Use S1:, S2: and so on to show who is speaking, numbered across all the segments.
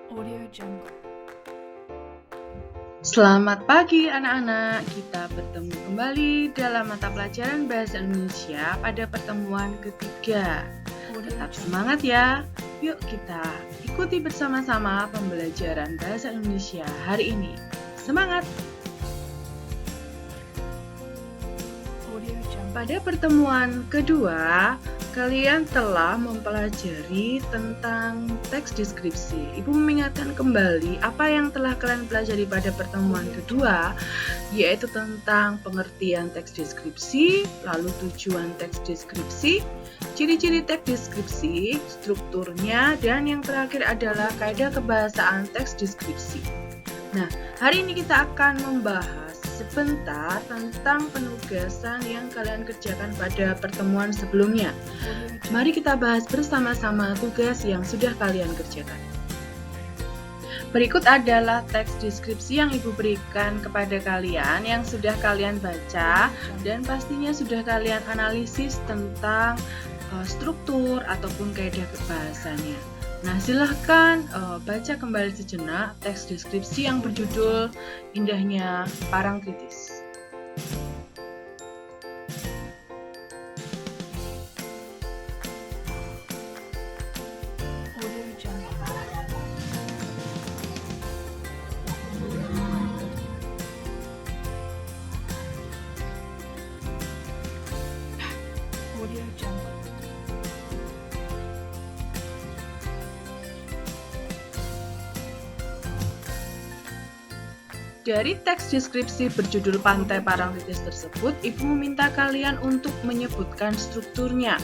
S1: Audio Jungle.
S2: Selamat pagi anak-anak, kita bertemu kembali dalam mata pelajaran Bahasa Indonesia pada pertemuan ketiga. Tetap semangat ya, yuk kita ikuti bersama-sama pembelajaran Bahasa Indonesia hari ini. Semangat!
S1: Audio Jungle.
S2: Pada pertemuan kedua, kalian telah mempelajari tentang teks deskripsi. Ibu mengingatkan kembali apa yang telah kalian pelajari pada pertemuan kedua, yaitu tentang pengertian teks deskripsi, lalu tujuan teks deskripsi, ciri-ciri teks deskripsi, strukturnya, dan yang terakhir adalah kaidah kebahasaan teks deskripsi. Nah, hari ini kita akan membahas sebentar tentang penugasan yang kalian kerjakan pada pertemuan sebelumnya. Mari kita bahas bersama-sama tugas yang sudah kalian kerjakan. Berikut adalah teks deskripsi yang Ibu berikan kepada kalian yang sudah kalian baca dan pastinya sudah kalian analisis tentang struktur ataupun kaidah kebahasannya. Nah, silahkan baca kembali sejenak teks deskripsi yang berjudul Indahnya Parangtritis.
S1: Audio Jungle. Audio Jungle.
S2: Dari teks deskripsi berjudul Pantai Parangtritis tersebut, Ibu meminta kalian untuk menyebutkan strukturnya.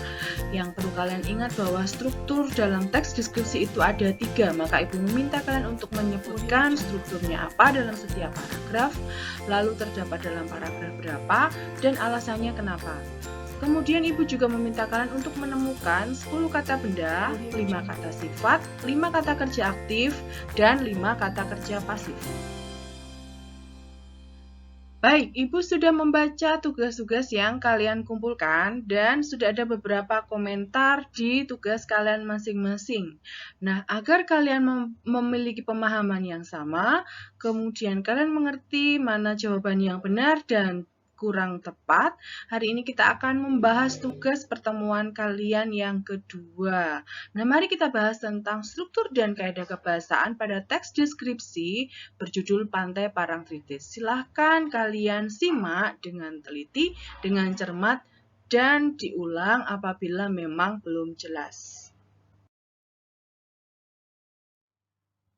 S2: Yang perlu kalian ingat bahwa struktur dalam teks deskripsi itu ada 3, maka Ibu meminta kalian untuk menyebutkan strukturnya apa dalam setiap paragraf, lalu terdapat dalam paragraf berapa, dan alasannya kenapa. Kemudian Ibu juga meminta kalian untuk menemukan 10 kata benda, 5 kata sifat, 5 kata kerja aktif, dan 5 kata kerja pasif. Baik, Ibu sudah membaca tugas-tugas yang kalian kumpulkan dan sudah ada beberapa komentar di tugas kalian masing-masing. Nah, agar kalian memiliki pemahaman yang sama, kemudian kalian mengerti mana jawaban yang benar dan kurang tepat, hari ini kita akan membahas tugas pertemuan kalian yang kedua. Nah, mari kita bahas tentang struktur dan kaidah kebahasaan pada teks deskripsi berjudul Pantai Parangtritis. Silahkan kalian simak dengan teliti, dengan cermat, dan diulang apabila memang belum jelas.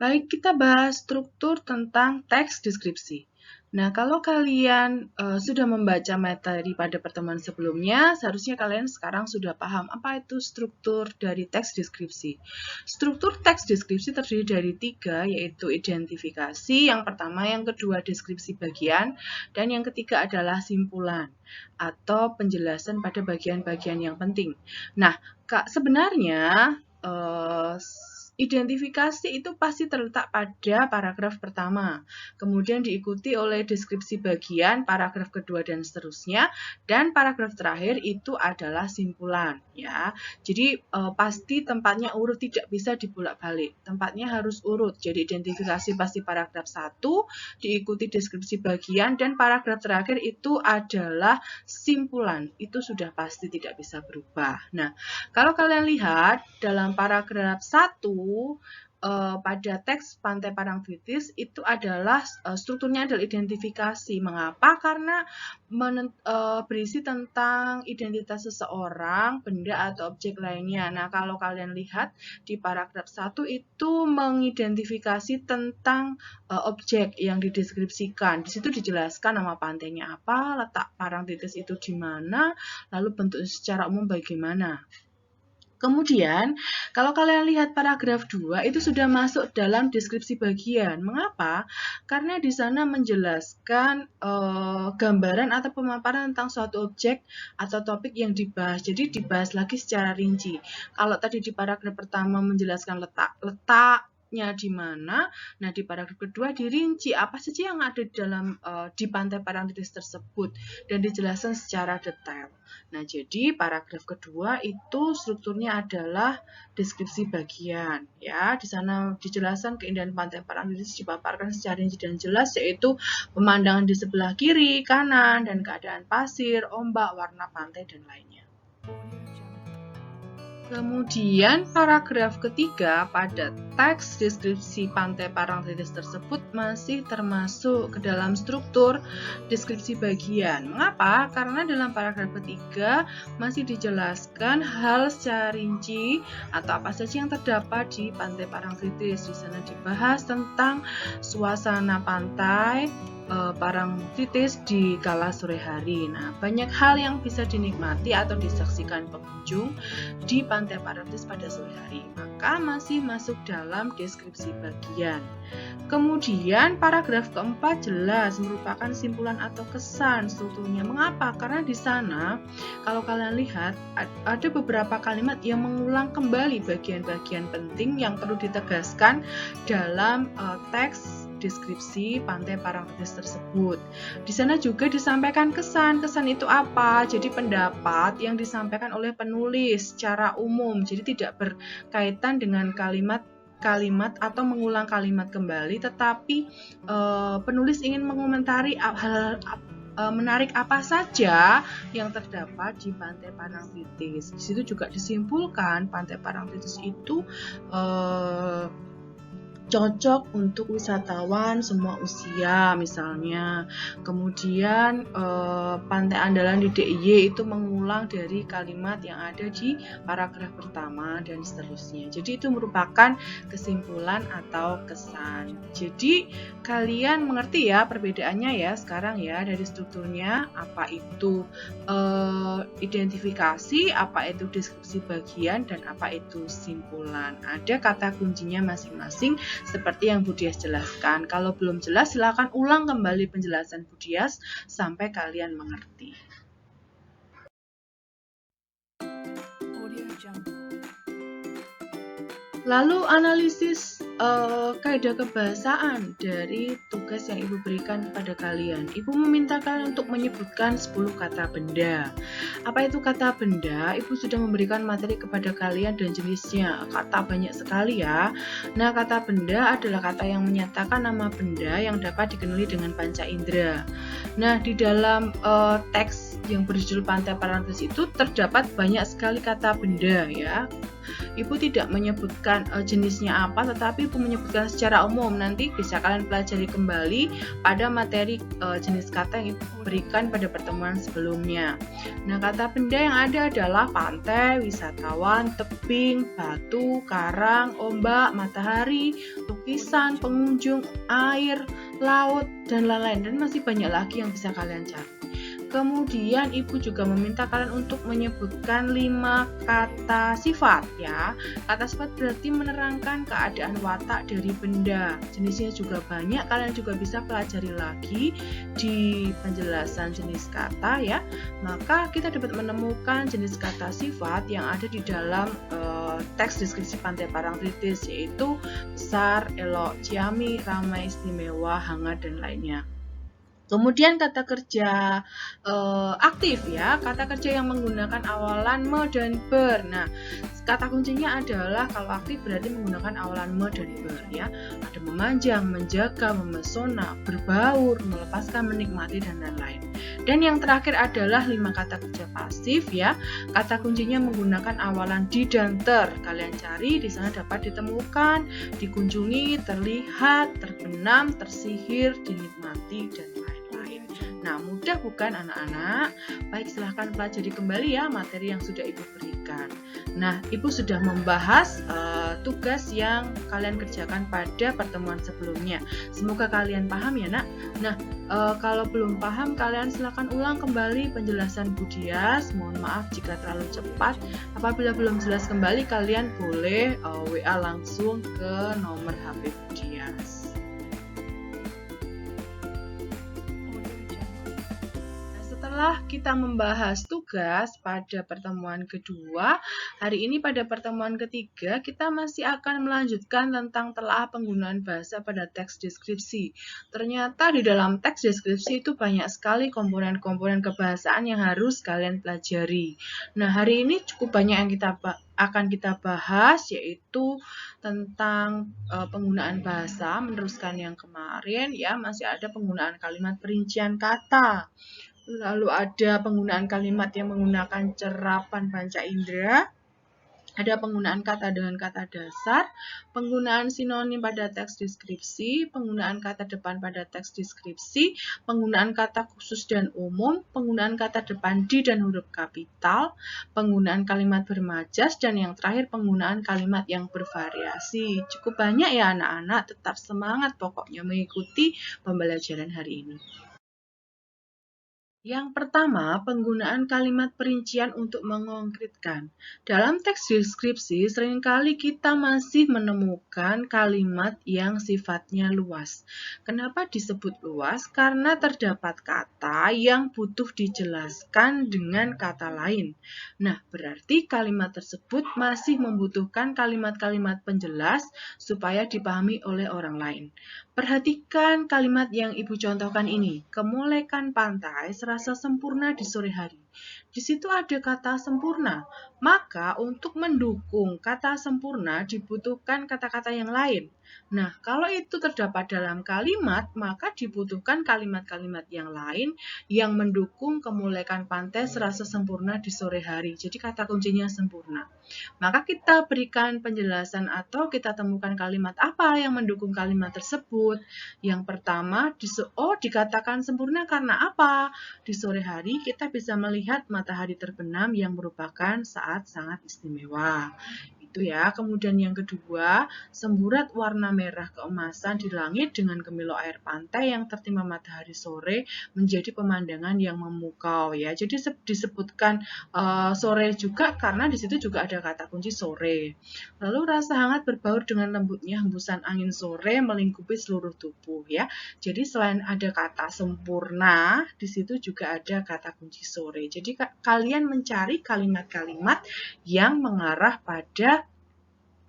S2: Baik, kita bahas struktur tentang teks deskripsi. Nah, kalau kalian sudah membaca materi pada pertemuan sebelumnya, seharusnya kalian sekarang sudah paham apa itu struktur dari teks deskripsi. Struktur teks deskripsi terdiri dari 3, yaitu identifikasi, yang pertama, yang kedua deskripsi bagian, dan yang ketiga adalah simpulan atau penjelasan pada bagian-bagian yang penting. Nah, sebenarnya identifikasi itu pasti terletak pada paragraf pertama, kemudian diikuti oleh deskripsi bagian, paragraf kedua dan seterusnya, dan paragraf terakhir itu adalah simpulan, ya. Jadi pasti tempatnya urut, tidak bisa dibolak-balik. Tempatnya harus urut. Jadi identifikasi pasti paragraf 1, diikuti deskripsi bagian, dan paragraf terakhir itu adalah simpulan. Itu sudah pasti tidak bisa berubah. Nah, kalau kalian lihat dalam paragraf 1 pada teks Pantai Parangtritis itu adalah strukturnya adalah identifikasi. Mengapa? Karena berisi tentang identitas seseorang, benda atau objek lainnya. Nah, kalau kalian lihat di paragraf 1 itu mengidentifikasi tentang objek yang dideskripsikan. Di situ dijelaskan nama pantainya apa, letak Parangtritis itu di mana, lalu bentuknya secara umum bagaimana. Kemudian, kalau kalian lihat paragraf 2, itu sudah masuk dalam deskripsi bagian. Mengapa? Karena di sana menjelaskan gambaran atau pemaparan tentang suatu objek atau topik yang dibahas. Jadi dibahas lagi secara rinci. Kalau tadi di paragraf pertama menjelaskan letak tersebutnya di mana. Nah, di paragraf kedua dirinci apa saja yang ada di dalam di pantai Parangtritis tersebut dan dijelaskan secara detail. Nah, jadi paragraf kedua itu strukturnya adalah deskripsi bagian, ya. Di sana dijelaskan keindahan pantai Parangtritis dipaparkan secara rinci dan jelas, yaitu pemandangan di sebelah kiri, kanan, dan keadaan pasir, ombak, warna pantai, dan lainnya. Kemudian paragraf ketiga pada teks deskripsi pantai Parangtritis tersebut masih termasuk ke dalam struktur deskripsi bagian. Mengapa? Karena dalam paragraf ketiga masih dijelaskan hal secara rinci atau apa saja yang terdapat di pantai Parangtritis. Di sana dibahas tentang suasana pantai Parangtritis di kala sore hari. Nah, banyak hal yang bisa dinikmati atau disaksikan pengunjung di pantai Parangtritis pada sore hari, maka masih masuk dalam deskripsi bagian. Kemudian paragraf keempat jelas merupakan simpulan atau kesan strukturnya. Mengapa? Karena di sana kalau kalian lihat ada beberapa kalimat yang mengulang kembali bagian-bagian penting yang perlu ditegaskan dalam teks deskripsi pantai Parangtritis tersebut. Di sana juga disampaikan kesan. Kesan itu apa? Jadi pendapat yang disampaikan oleh penulis secara umum. Jadi tidak berkaitan dengan kalimat atau mengulang kalimat kembali, tetapi penulis ingin mengomentari hal menarik apa saja yang terdapat di pantai Parangtritis. Di situ juga disimpulkan pantai Parangtritis itu cocok untuk wisatawan semua usia misalnya. Kemudian pantai andalan di DIY itu mengulang dari kalimat yang ada di paragraf pertama dan seterusnya. Jadi itu merupakan kesimpulan atau kesan. Jadi kalian mengerti ya perbedaannya ya sekarang ya dari strukturnya, apa itu identifikasi, apa itu deskripsi bagian, dan apa itu simpulan. Ada kata kuncinya masing-masing seperti yang Budias jelaskan. Kalau belum jelas, silakan ulang kembali penjelasan Budias sampai kalian mengerti. Lalu analisis kaidah kebahasaan dari tugas yang Ibu berikan kepada kalian. Ibu meminta kalian untuk menyebutkan 10 kata benda. Apa itu kata benda? Ibu sudah memberikan materi kepada kalian dan jenisnya. Kata banyak sekali ya. Nah, kata benda adalah kata yang menyatakan nama benda yang dapat dikenali dengan panca indera. Nah, di dalam teks yang berjudul Pantai Parangtritis itu terdapat banyak sekali kata benda ya. Ibu tidak menyebutkan jenisnya apa, tetapi Ibu menyebutkan secara umum. Nanti bisa kalian pelajari kembali pada materi jenis kata yang Ibu berikan pada pertemuan sebelumnya. Nah, kata benda yang ada adalah pantai, wisatawan, tebing, batu, karang, ombak, matahari, lukisan, pengunjung, air, laut, dan lain-lain. Dan masih banyak lagi yang bisa kalian cari. Kemudian Ibu juga meminta kalian untuk menyebutkan 5 kata sifat ya. Kata sifat berarti menerangkan keadaan watak dari benda. Jenisnya juga banyak, kalian juga bisa pelajari lagi di penjelasan jenis kata ya. Maka kita dapat menemukan jenis kata sifat yang ada di dalam teks deskripsi Pantai Parangtritis, yaitu besar, elok, ciamik, ramai, istimewa, hangat, dan lainnya. Kemudian kata kerja aktif ya, kata kerja yang menggunakan awalan me dan ber. Nah, kata kuncinya adalah kalau aktif berarti menggunakan awalan me dan ber ya. Ada memanjang, menjaga, memesona, berbaur, melepaskan, menikmati, dan lain-lain. Dan yang terakhir adalah 5 kata kerja pasif ya. Kata kuncinya menggunakan awalan di dan ter. Kalian cari di sana dapat ditemukan, dikunjungi, terlihat, terbenam, tersihir, dinikmati, dan lain-lain. Nah, mudah bukan anak-anak? Baik, silahkan pelajari kembali ya materi yang sudah Ibu berikan. Nah, Ibu sudah membahas tugas yang kalian kerjakan pada pertemuan sebelumnya. Semoga kalian paham ya, Nak. Nah, kalau belum paham, kalian silahkan ulang kembali penjelasan Budias. Mohon maaf jika terlalu cepat. Apabila belum jelas kembali, kalian boleh WA langsung ke nomor HP Budias. Setelah kita membahas tugas pada pertemuan kedua, Hari ini pada pertemuan ketiga, kita masih akan melanjutkan tentang telaah penggunaan bahasa pada teks deskripsi. Ternyata di dalam teks deskripsi itu banyak sekali komponen-komponen kebahasaan yang harus kalian pelajari. Nah, hari ini cukup banyak yang akan kita bahas, yaitu tentang penggunaan bahasa, meneruskan yang kemarin, ya masih ada penggunaan kalimat perincian kata. Lalu ada penggunaan kalimat yang menggunakan cerapan panca indera, ada penggunaan kata dengan kata dasar, penggunaan sinonim pada teks deskripsi, penggunaan kata depan pada teks deskripsi, penggunaan kata khusus dan umum, penggunaan kata depan di dan huruf kapital, penggunaan kalimat bermajas, dan yang terakhir penggunaan kalimat yang bervariasi. Cukup banyak ya anak-anak, tetap semangat pokoknya mengikuti pembelajaran hari ini. Yang pertama, penggunaan kalimat perincian untuk mengkonkretkan. Dalam teks deskripsi, seringkali kita masih menemukan kalimat yang sifatnya luas. Kenapa disebut luas? Karena terdapat kata yang butuh dijelaskan dengan kata lain. Nah, berarti kalimat tersebut masih membutuhkan kalimat-kalimat penjelas supaya dipahami oleh orang lain. Perhatikan kalimat yang Ibu contohkan ini. Kemolekan pantai serasa sempurna di sore hari. Di situ ada kata sempurna. Maka untuk mendukung kata sempurna dibutuhkan kata-kata yang lain. Nah, kalau itu terdapat dalam kalimat, maka dibutuhkan kalimat-kalimat yang lain yang mendukung kemolekan pantai serasa sempurna di sore hari. Jadi kata kuncinya sempurna. Maka kita berikan penjelasan atau kita temukan kalimat apa yang mendukung kalimat tersebut. Yang pertama, dikatakan sempurna karena apa? Di sore hari kita bisa melihat matahari terbenam yang merupakan saat sangat istimewa. Itu ya. Kemudian yang kedua, semburat warna merah keemasan di langit dengan kemilau air pantai yang tertimpa matahari sore menjadi pemandangan yang memukau ya. Jadi disebutkan sore juga karena di situ juga ada kata kunci sore. Lalu rasa hangat berbaur dengan lembutnya hembusan angin sore melingkupi seluruh tubuh ya. Jadi selain ada kata sempurna, di situ juga ada kata kunci sore. Jadi kalian mencari kalimat-kalimat yang mengarah pada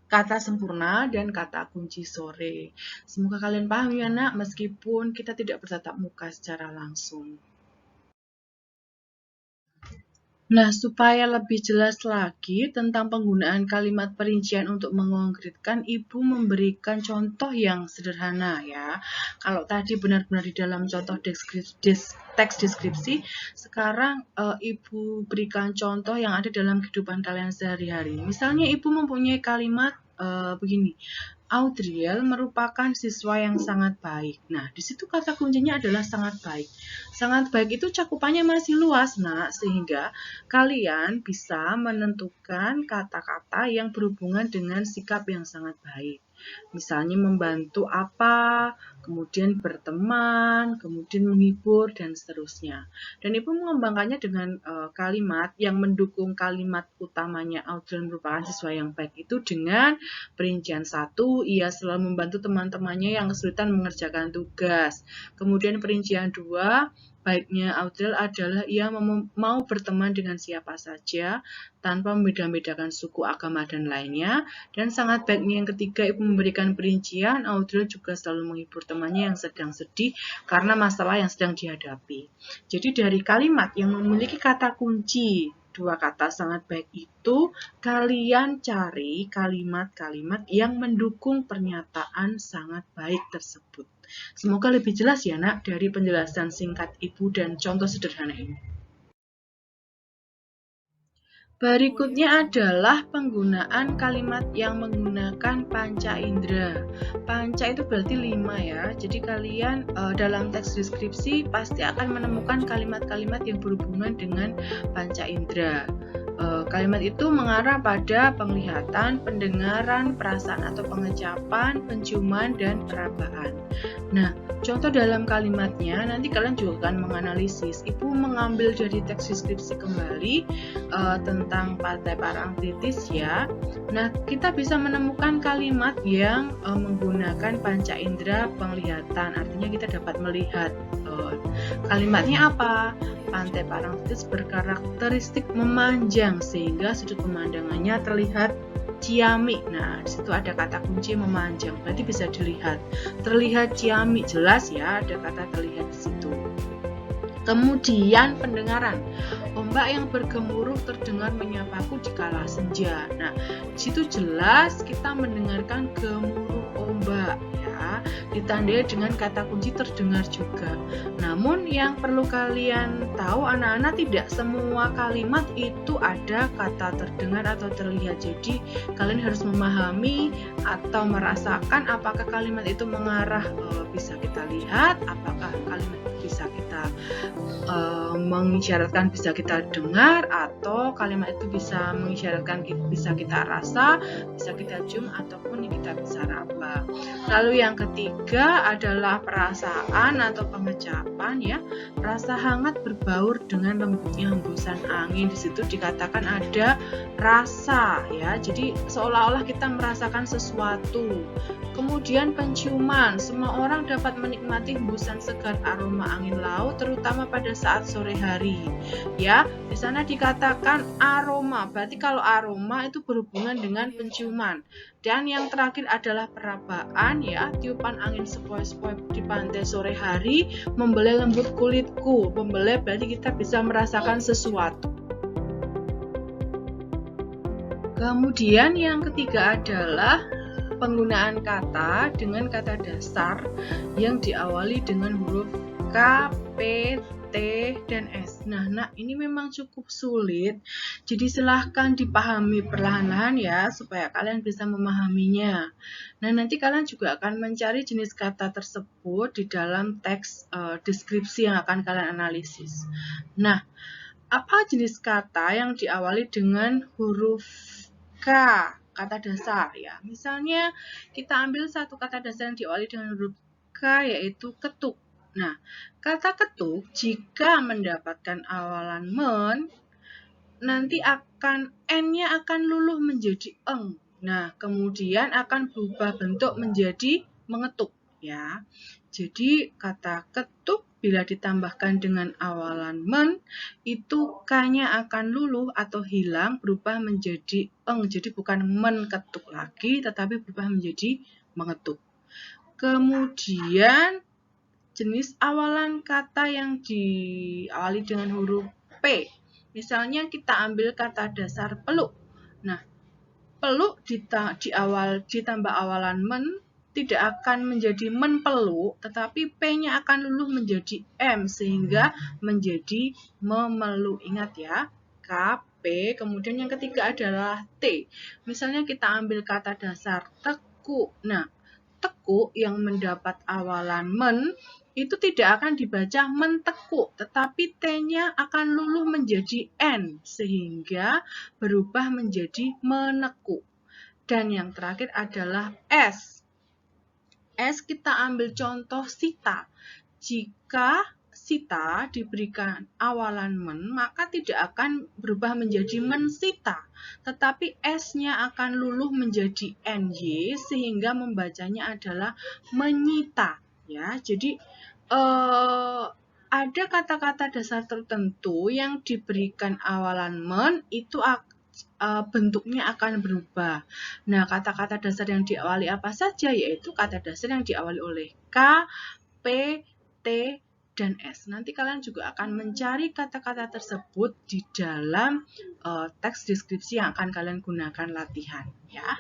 S2: kata sempurna dan kata kunci sore. Semoga kalian paham ya nak, meskipun kita tidak bertatap muka secara langsung. Nah, supaya lebih jelas lagi tentang penggunaan kalimat perincian untuk mengkonkretkan, Ibu memberikan contoh yang sederhana ya. Kalau tadi benar-benar di dalam contoh teks deskripsi, sekarang Ibu berikan contoh yang ada dalam kehidupan kalian sehari-hari. Misalnya Ibu mempunyai kalimat begini, Audriel merupakan siswa yang sangat baik. Nah, di situ kata kuncinya adalah sangat baik. Sangat baik itu cakupannya masih luas, nak, sehingga kalian bisa menentukan kata-kata yang berhubungan dengan sikap yang sangat baik. Misalnya membantu apa, kemudian berteman, kemudian menghibur, dan seterusnya. Dan Ibu mengembangkannya dengan kalimat yang mendukung kalimat utamanya Audriel merupakan siswa yang baik itu dengan perincian 1, ia selalu membantu teman-temannya yang kesulitan mengerjakan tugas. Kemudian perincian 2, baiknya Audriel adalah ia mau berteman dengan siapa saja tanpa membeda-bedakan suku, agama, dan lainnya. Dan sangat baiknya yang ketiga, Ibu memberikan perincian, Audriel juga selalu menghibur temannya yang sedang sedih karena masalah yang sedang dihadapi. Jadi dari kalimat yang memiliki kata kunci dua kata sangat baik itu, kalian cari kalimat-kalimat yang mendukung pernyataan sangat baik tersebut. Semoga lebih jelas ya nak dari penjelasan singkat Ibu dan contoh sederhana ini. Berikutnya adalah penggunaan kalimat yang menggunakan panca indera. Panca itu berarti 5 ya. Jadi kalian dalam teks deskripsi pasti akan menemukan kalimat-kalimat yang berhubungan dengan panca indera. Kalimat itu mengarah pada penglihatan, pendengaran, perasaan atau pengecapan, penciuman, dan perabaan. Nah, contoh dalam kalimatnya nanti kalian juga akan menganalisis. Ibu mengambil dari teks deskripsi kembali tentang tentang Pantai Parangtritis ya. Nah, kita bisa menemukan kalimat yang menggunakan panca indera penglihatan. Artinya kita dapat melihat. Kalimatnya apa? Pantai Parangtritis berkarakteristik memanjang sehingga sudut pemandangannya terlihat ciamik. Nah, di situ ada kata kunci memanjang. Berarti bisa dilihat. Terlihat ciamik, jelas ya, ada kata terlihat di situ. Kemudian pendengaran. Ombak yang bergemuruh terdengar menyapaku di kala senja. Nah, di situ jelas kita mendengarkan gemuruh ombak ya. Ditandai dengan kata kunci terdengar juga. Namun yang perlu kalian tahu anak-anak, tidak semua kalimat itu ada kata terdengar atau terlihat. Jadi kalian harus memahami atau merasakan apakah kalimat itu mengarah bisa kita lihat, apakah kalimat bisa kita mengisyaratkan bisa kita dengar, atau kalimat itu bisa mengisyaratkan bisa kita rasa, bisa kita cium, ataupun kita bisa raba. Lalu yang ketiga adalah perasaan atau pengecapan ya. Rasa hangat berbaur dengan lembutnya hembusan angin. Di situ dikatakan ada rasa ya. Jadi seolah-olah kita merasakan sesuatu. Kemudian penciuman, semua orang dapat menikmati hembusan segar aroma angin laut, terutama pada saat sore hari. Ya, di sana dikatakan aroma. Berarti kalau aroma itu berhubungan dengan penciuman. Dan yang terakhir adalah perabaan ya, tiupan angin sepoi-sepoi di pantai sore hari membelai lembut kulitku. Membelai berarti kita bisa merasakan sesuatu. Kemudian yang ketiga adalah penggunaan kata dengan kata dasar yang diawali dengan huruf K, P, T, dan S. Nah, ini memang cukup sulit. Jadi silahkan dipahami perlahan-lahan ya, supaya kalian bisa memahaminya. Nah, nanti kalian juga akan mencari jenis kata tersebut di dalam teks deskripsi yang akan kalian analisis. Nah, apa jenis kata yang diawali dengan huruf K? Kata dasar ya. Misalnya kita ambil satu kata dasar yang diawali dengan huruf K, yaitu ketuk. Nah, kata ketuk jika mendapatkan awalan men, nanti N-nya akan luluh menjadi eng. Nah, kemudian akan berubah bentuk menjadi mengetuk ya. Jadi kata ketuk bila ditambahkan dengan awalan men, itu K-nya akan luluh atau hilang, berubah menjadi eng. Jadi bukan menketuk lagi, tetapi berubah menjadi mengetuk. Kemudian jenis awalan kata yang diawali dengan huruf P. Misalnya kita ambil kata dasar peluk. Nah, peluk ditambah awalan men, tidak akan menjadi menpeluk, tetapi P-nya akan luluh menjadi M, sehingga menjadi memeluk. Ingat ya, K, P, kemudian yang ketiga adalah T. Misalnya kita ambil kata dasar tekuk. Nah, tekuk yang mendapat awalan men, itu tidak akan dibaca mentekuk, tetapi T-nya akan luluh menjadi N, sehingga berubah menjadi menekuk. Dan yang terakhir adalah S. S kita ambil contoh Sita. Jika Sita diberikan awalan men, maka tidak akan berubah menjadi mensita, tetapi S-nya akan luluh menjadi NY, sehingga membacanya adalah menyita. Ya, jadi ada kata-kata dasar tertentu yang diberikan awalan men, itu bentuknya akan berubah. Nah, kata-kata dasar yang diawali apa saja? Yaitu kata dasar yang diawali oleh K, P, T, dan S. Nanti kalian juga akan mencari kata-kata tersebut di dalam teks deskripsi yang akan kalian gunakan latihan. Ya.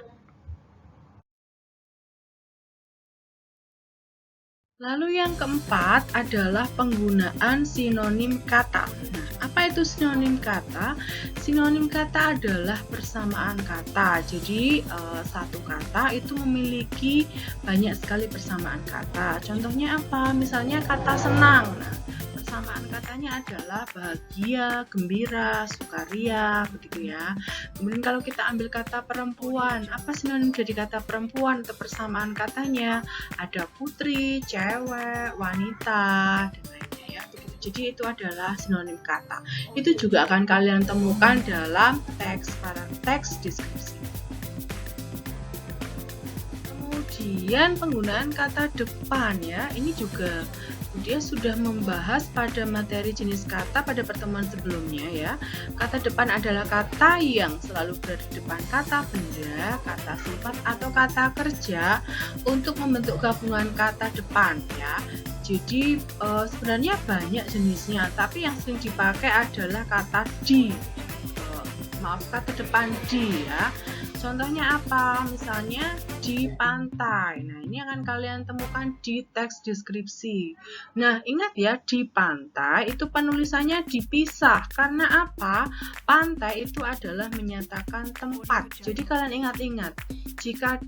S2: Lalu yang keempat adalah penggunaan sinonim kata. Nah, apa itu sinonim kata? Sinonim kata adalah persamaan kata. Jadi, satu kata itu memiliki banyak sekali persamaan kata. Contohnya apa? Misalnya kata senang. Nah, persamaan katanya adalah bahagia, gembira, sukaria, begitu ya. Kemudian kalau kita ambil kata perempuan, apa sinonim dari kata perempuan atau persamaan katanya? Ada putri, cewek, wanita, dan lainnya ya. Begitu Jadi itu adalah sinonim kata. Itu juga akan kalian temukan dalam teks deskripsi. Kemudian penggunaan kata depan ya, ini juga dia sudah membahas pada materi jenis kata pada pertemuan sebelumnya ya. Kata depan adalah kata yang selalu berada di depan kata benda, kata sifat atau kata kerja untuk membentuk gabungan kata depan ya. Jadi sebenarnya banyak jenisnya, tapi yang sering dipakai adalah kata di. Kata depan di ya. Contohnya apa? Misalnya di pantai. Nah, ini akan kalian temukan di teks deskripsi. Nah, ingat ya, di pantai itu penulisannya dipisah. Karena apa? Pantai itu adalah menyatakan tempat. Jadi kalian ingat-ingat, jika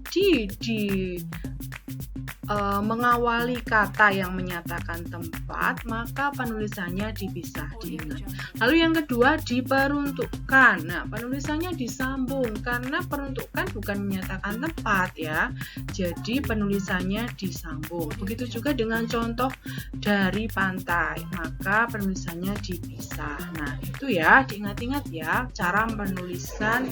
S2: mengawali kata yang menyatakan tempat, maka penulisannya dipisah, diingat. Lalu yang kedua, diperuntukkan. Nah, penulisannya disambung karena peruntukan bukan menyatakan tempat ya. Jadi penulisannya disambung. Begitu juga dengan contoh dari pantai, maka penulisannya dipisah. Nah, itu ya, diingat-ingat ya cara penulisan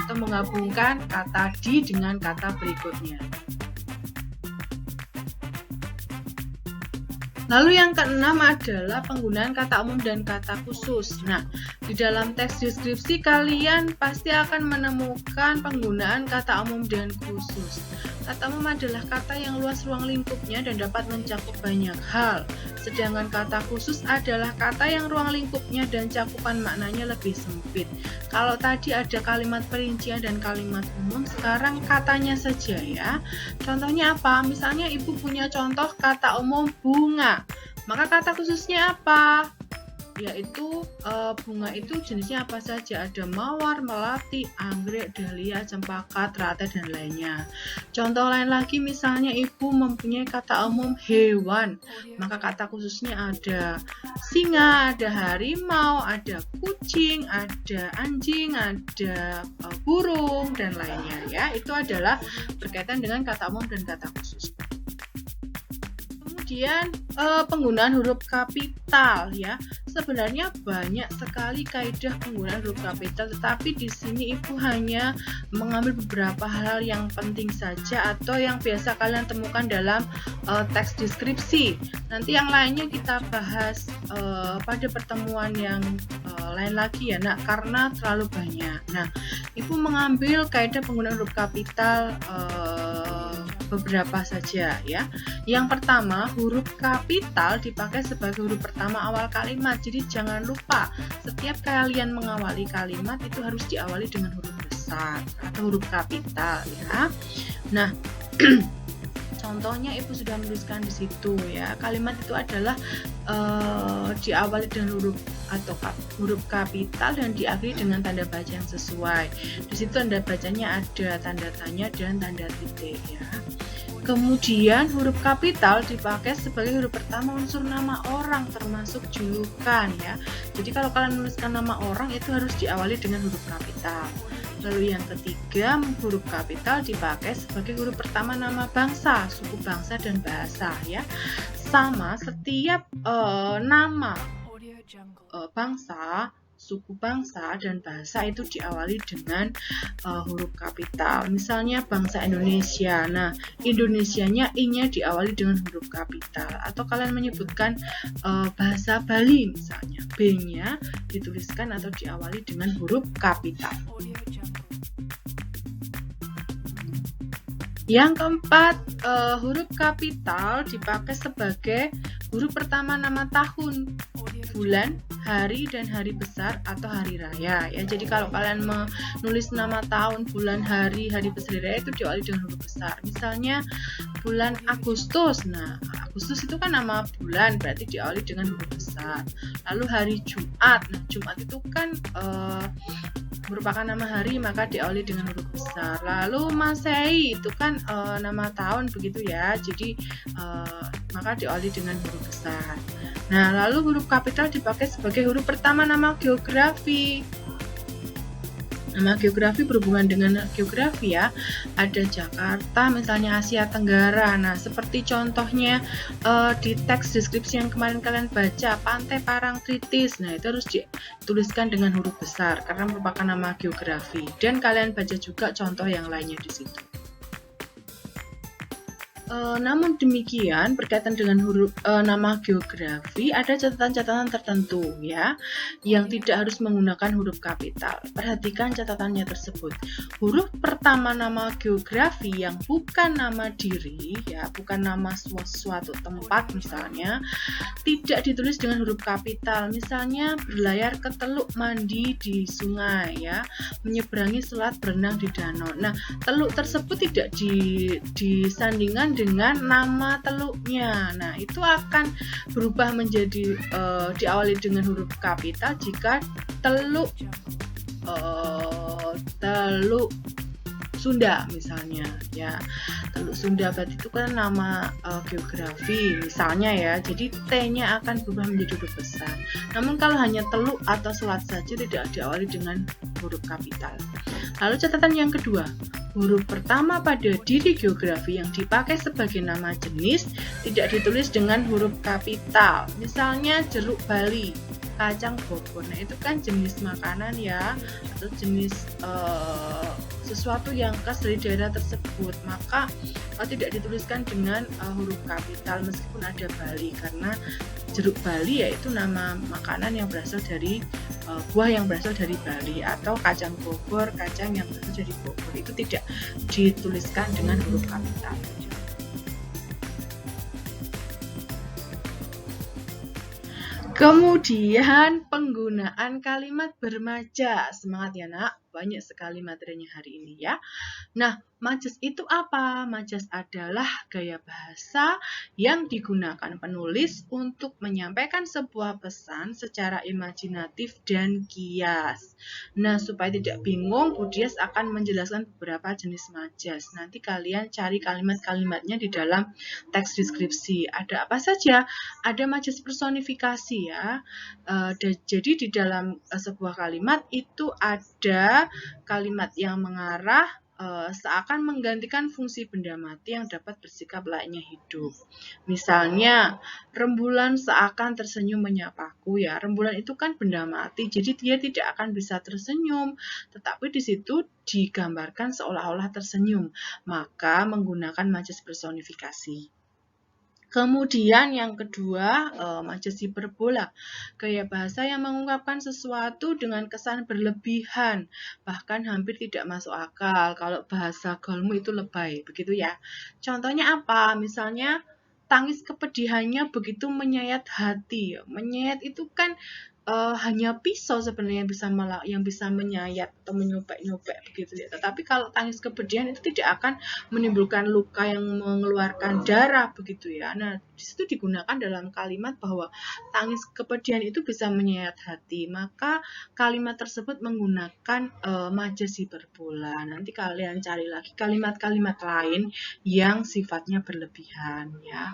S2: atau menggabungkan kata di dengan kata berikutnya. Lalu yang keenam adalah penggunaan kata umum dan kata khusus. Nah, di dalam teks deskripsi kalian pasti akan menemukan penggunaan kata umum dan khusus. Kata umum adalah kata yang luas ruang lingkupnya dan dapat mencakup banyak hal. Sedangkan kata khusus adalah kata yang ruang lingkupnya dan cakupan maknanya lebih sempit. Kalau tadi ada kalimat perincian dan kalimat umum, sekarang katanya saja ya. Contohnya apa? Misalnya ibu punya contoh kata umum bunga. Maka kata khususnya apa? Yaitu bunga itu jenisnya apa saja, ada mawar, melati, anggrek, dahlia, cempaka, teratai, dan lainnya. Contoh lain lagi misalnya ibu mempunyai kata umum hewan, maka kata khususnya ada singa, ada harimau, ada kucing, ada anjing, ada burung, dan lainnya ya. Itu adalah berkaitan dengan kata umum dan kata khusus. Kemudian penggunaan huruf kapital ya. Sebenarnya banyak sekali kaidah penggunaan huruf kapital, tetapi di sini Ibu hanya mengambil beberapa hal yang penting saja atau yang biasa kalian temukan dalam teks deskripsi. Nanti yang lainnya kita bahas pada pertemuan yang lain lagi ya, Nak, karena terlalu banyak. Nah, Ibu mengambil kaidah penggunaan huruf kapital beberapa saja ya. Yang pertama, huruf kapital dipakai sebagai huruf pertama awal kalimat. Jadi jangan lupa setiap kalian mengawali kalimat itu harus diawali dengan huruf besar atau huruf kapital ya. Nah, contohnya Ibu sudah menuliskan di situ ya. Kalimat itu adalah diawali dengan huruf atau huruf kapital dan diakhiri dengan tanda baca yang sesuai. Di situ tanda bacanya ada tanda tanya dan tanda titik ya. Kemudian huruf kapital dipakai sebagai huruf pertama unsur nama orang termasuk julukan ya. Jadi kalau kalian menuliskan nama orang itu harus diawali dengan huruf kapital. Lalu yang ketiga, huruf kapital dipakai sebagai huruf pertama nama bangsa, suku bangsa dan bahasa ya. Sama setiap nama bangsa, suku bangsa dan bahasa itu diawali dengan huruf kapital. Misalnya bangsa Indonesia. Nah, Indonesianya I-nya diawali dengan huruf kapital. Atau kalian menyebutkan bahasa Bali misalnya, B-nya dituliskan atau diawali dengan huruf kapital. Yang keempat, huruf kapital dipakai sebagai huruf pertama nama tahun, bulan, hari, dan hari besar atau hari raya ya. Jadi kalau kalian menulis nama tahun, bulan, hari besar, raya itu diawali dengan huruf besar. Misalnya bulan Agustus. Nah, Agustus itu kan nama bulan, berarti diawali dengan huruf besar. Lalu hari Jumat. Nah, Jumat itu kan merupakan nama hari, maka diawali dengan huruf besar. Lalu Masehi itu kan nama tahun begitu ya. Jadi maka diawali dengan huruf besar. Nah, lalu huruf kapital dipakai sebagai huruf pertama nama geografi. Nama geografi berhubungan dengan geografi ya. Ada Jakarta, misalnya Asia Tenggara. Nah, seperti contohnya di teks deskripsi yang kemarin kalian baca, Pantai Parangtritis. Nah, itu harus dituliskan dengan huruf besar karena merupakan nama geografi. Dan kalian baca juga contoh yang lainnya di situ. Namun demikian, berkaitan dengan huruf nama geografi, ada catatan-catatan tertentu ya, yang tidak harus menggunakan huruf kapital. Perhatikan catatannya tersebut. Huruf pertama nama geografi yang bukan nama diri, ya, bukan nama suatu tempat misalnya, tidak ditulis dengan huruf kapital. Misalnya berlayar ke teluk mandi di sungai, ya, menyeberangi selat berenang di danau. Nah, teluk tersebut tidak disandingkan dengan nama teluknya. Nah, itu akan berubah menjadi diawali dengan huruf kapital jika teluk Sunda misalnya, ya. Teluk Sunda berarti itu kan nama geografi misalnya ya. Jadi T-nya akan berubah menjadi huruf besar. Namun kalau hanya teluk atau selat saja tidak diawali dengan huruf kapital. Lalu catatan yang kedua, huruf pertama pada diri geografi yang dipakai sebagai nama jenis tidak ditulis dengan huruf kapital. Misalnya jeruk Bali, kacang Bogor. Nah, itu kan jenis makanan ya, atau jenis sesuatu yang khas dari daerah tersebut. Maka tidak dituliskan dengan huruf kapital meskipun ada Bali, karena jeruk Bali yaitu nama makanan yang berasal dari buah yang berasal dari Bali, atau kacang Bogor, kacang yang berasal dari Bogor, itu tidak dituliskan dengan huruf kapital. Kemudian penggunaan kalimat bermajas. Semangat ya nak, banyak sekali materinya hari ini ya. Nah, majas itu apa? Majas adalah gaya bahasa yang digunakan penulis untuk menyampaikan sebuah pesan secara imajinatif dan kias. Nah, supaya tidak bingung, Budias akan menjelaskan beberapa jenis majas. Nanti kalian cari kalimat-kalimatnya di dalam teks deskripsi. Ada apa saja? Ada majas personifikasi ya. Jadi di dalam sebuah kalimat itu ada kalimat yang mengarah seakan menggantikan fungsi benda mati yang dapat bersikap layaknya hidup. Misalnya, rembulan seakan tersenyum menyapaku ya. Rembulan itu kan benda mati, jadi dia tidak akan bisa tersenyum. Tetapi di situ digambarkan seolah-olah tersenyum. Maka menggunakan majas personifikasi. Kemudian yang kedua, majas hiperbola, gaya bahasa yang mengungkapkan sesuatu dengan kesan berlebihan, bahkan hampir tidak masuk akal. Kalau bahasa gaulmu itu lebay, begitu ya. Contohnya apa? Misalnya, tangis kepedihannya begitu menyayat hati. Menyayat itu kan hanya pisau sebenarnya yang bisa menyayat atau menyobek-nyobek begitu ya. Tetapi kalau tangis kepedihan itu tidak akan menimbulkan luka yang mengeluarkan darah begitu ya. Nah, di situ digunakan dalam kalimat bahwa tangis kepedihan itu bisa menyayat hati. Maka kalimat tersebut menggunakan majas hiperbola. Nanti kalian cari lagi kalimat-kalimat lain yang sifatnya berlebihan ya.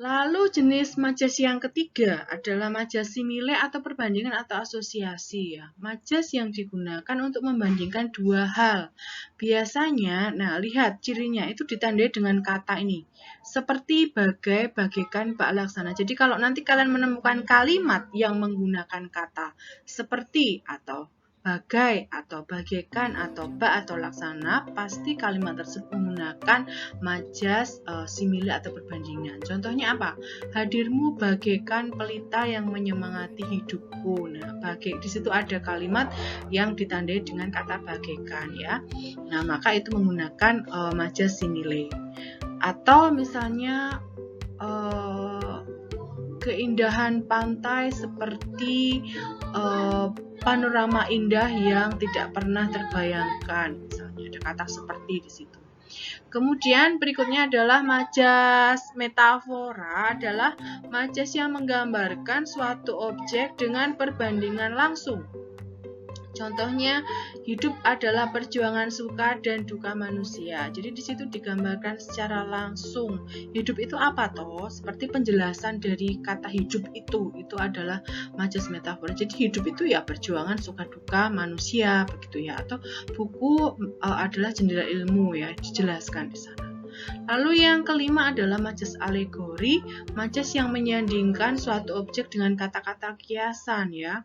S2: Lalu jenis majas yang ketiga adalah majas simile atau perbandingan atau asosiasi ya. Majas yang digunakan untuk membandingkan dua hal. Biasanya, nah lihat cirinya itu ditandai dengan kata ini. Seperti bagai, bagaikan, bak, laksana. Jadi kalau nanti kalian menemukan kalimat yang menggunakan kata seperti atau bagai atau bagaikan atau bak atau laksana, pasti kalimat tersebut menggunakan majas simile atau perbandingan. Contohnya apa? Hadirmu bagaikan pelita yang menyemangati hidupku. Nah, di situ ada kalimat yang ditandai dengan kata bagaikan ya. Nah, maka itu menggunakan majas simile. Atau misalnya keindahan pantai seperti panorama indah yang tidak pernah terbayangkan. Misalnya ada kata seperti di situ. Kemudian berikutnya adalah majas metafora, adalah majas yang menggambarkan suatu objek dengan perbandingan langsung. Contohnya, hidup adalah perjuangan suka dan duka manusia. Jadi di situ digambarkan secara langsung. Hidup itu apa toh? Seperti penjelasan dari kata hidup itu adalah majas metafora. Jadi hidup itu ya perjuangan suka duka manusia begitu ya. Atau buku adalah jendela ilmu ya, dijelaskan di sana. Lalu yang kelima adalah majas alegori, majas yang menyandingkan suatu objek dengan kata-kata kiasan ya.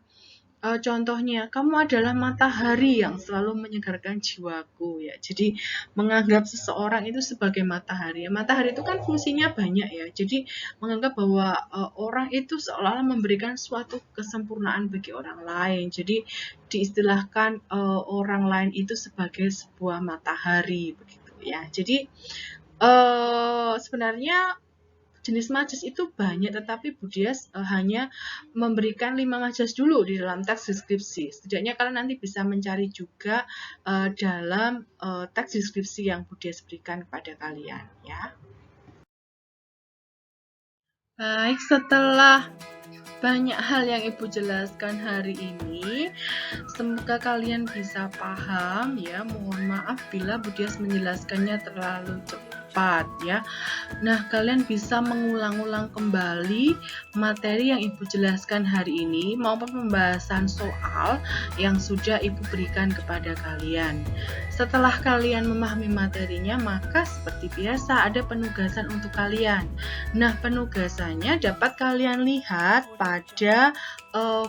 S2: Contohnya, kamu adalah matahari yang selalu menyegarkan jiwaku ya. Jadi menganggap seseorang itu sebagai matahari. Matahari itu kan fungsinya banyak ya. Jadi menganggap bahwa orang itu seolah-olah memberikan suatu kesempurnaan bagi orang lain. Jadi diistilahkan orang lain itu sebagai sebuah matahari begitu ya. Jadi sebenarnya jenis majas itu banyak, tetapi Bu Dias hanya memberikan 5 majas dulu di dalam teks deskripsi. Setidaknya kalian nanti bisa mencari juga dalam teks deskripsi yang Bu Dias berikan kepada kalian ya. Baik, setelah banyak hal yang Ibu jelaskan hari ini, semoga kalian bisa paham ya. Mohon maaf bila Bu Dias menjelaskannya terlalu cepat ya. Nah, kalian bisa mengulang-ulang kembali materi yang Ibu jelaskan hari ini maupun pembahasan soal yang sudah Ibu berikan kepada kalian. Setelah kalian memahami materinya, maka seperti biasa ada penugasan untuk kalian. Nah, penugasannya dapat kalian lihat pada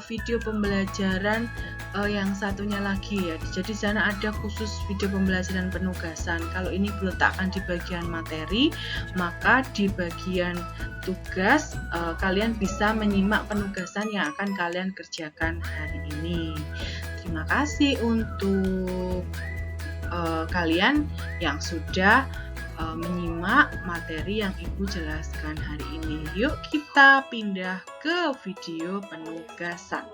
S2: video pembelajaran yang satunya lagi ya. Jadi di sana ada khusus video pembelajaran penugasan. Kalau ini diletakkan di bagian materi, maka di bagian tugas kalian bisa menyimak penugasan yang akan kalian kerjakan hari ini. Terima kasih untuk kalian yang sudah menyimak materi yang Ibu jelaskan hari ini. Yuk kita pindah ke video penugasan.